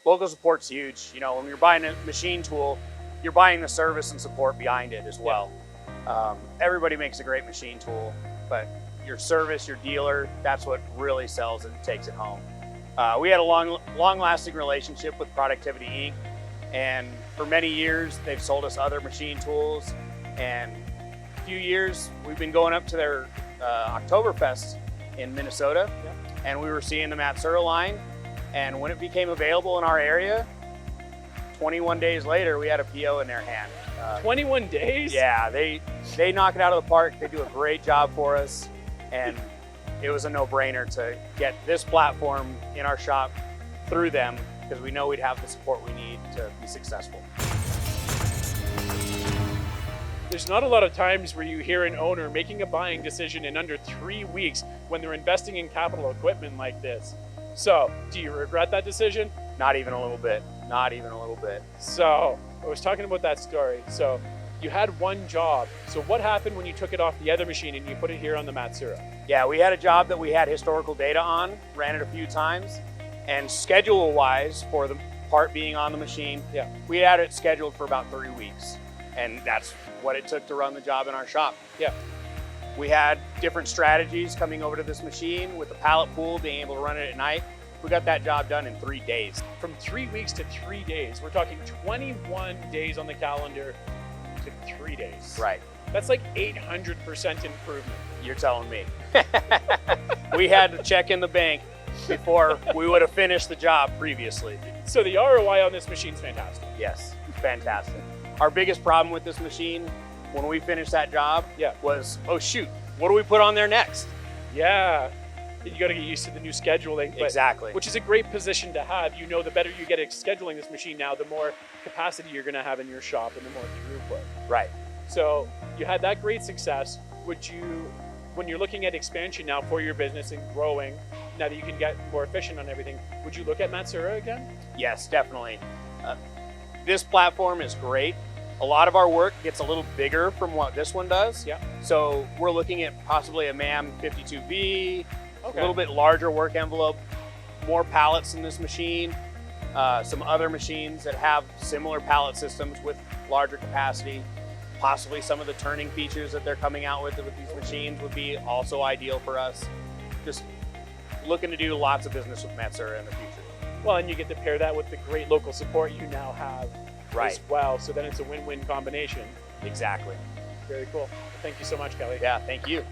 Local support's huge. You know, when you're buying a machine tool, you're buying the service and support behind it as well. Everybody makes a great machine tool, but your service, your dealer, that's what really sells it and takes it home. We had a long-lasting relationship with Productivity Inc. And for many years, they've sold us other machine tools. And a few years, we've been going up to their Oktoberfest in Minnesota, and we were seeing the Matsura line. And when it became available in our area, 21 days later, we had a PO in their hand. 21 days? Yeah, they knock it out of the park. They do a great job for us. And it was a no-brainer to get this platform in our shop through them, because we know we'd have the support we need to be successful. There's not a lot of times where you hear an owner making a buying decision in under 3 weeks when they're investing in capital equipment like this. So, do you regret that decision? Not even a little bit. Not even a little bit. So, I was talking about that story. So, you had one job. So what happened when you took it off the other machine and you put it here on the Matsura? Yeah, we had a job that we had historical data on, ran it a few times, and schedule-wise, for the part being on the machine, we had it scheduled for about 3 weeks. And that's what it took to run the job in our shop. We had different strategies coming over to this machine with the pallet pool, being able to run it at night. We got that job done in 3 days. From 3 weeks to 3 days, we're talking 21 days on the calendar to 3 days. Right. That's like 800% improvement. You're telling me. We had to check in the bank before we would have finished the job previously. So the ROI on this machine's fantastic. Yes, fantastic. Our biggest problem with this machine when we finished that job was, oh shoot, what do we put on there next? Yeah, you got to get used to the new scheduling. Exactly. Which is a great position to have. You know, the better you get at scheduling this machine now, the more capacity you're going to have in your shop and the more throughput. Right. So you had that great success. Would you, when you're looking at expansion now for your business and growing, now that you can get more efficient on everything, would you look at Matsura again? Yes, definitely. This platform is great. A lot of our work gets a little bigger from what this one does. So we're looking at possibly a MAM 52V, a little bit larger work envelope, more pallets in this machine, some other machines that have similar pallet systems with larger capacity. Possibly some of the turning features that they're coming out with these machines would be also ideal for us. Just looking to do lots of business with Matsura in the future. Well, and you get to pair that with the great local support you now have as well. So then it's a win-win combination. Exactly. Very cool. Well, thank you so much, Kelly. Yeah, thank you.